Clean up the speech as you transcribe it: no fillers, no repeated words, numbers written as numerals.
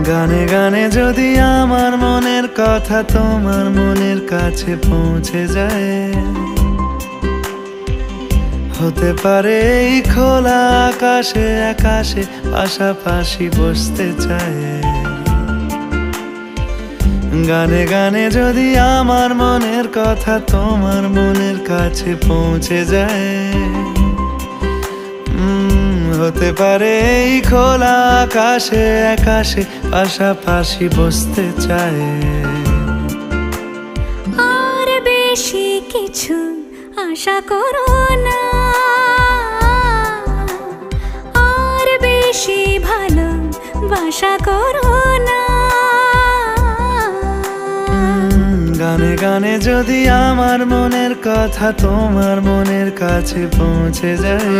গানে গানে যদি আমার মনের কথা তোমার মনের কাছে পৌঁছে যায়, হতে পারে এই খোলা আকাশে আকাশে পাশাপাশি বসতে চায়। গানে গানে যদি আমার মনের কথা তোমার মনের কাছে পৌঁছে যায়, হতে পারে এই খোলা আকাশে আকাশে পাশাপাশি বসতে চায়। আর বেশি কিছু আশা করো না, আর বেশি ভালোবাসা করো না। গানে গানে যদি আমার মনের কথা তোমার মনের কাছে পৌঁছে যায়,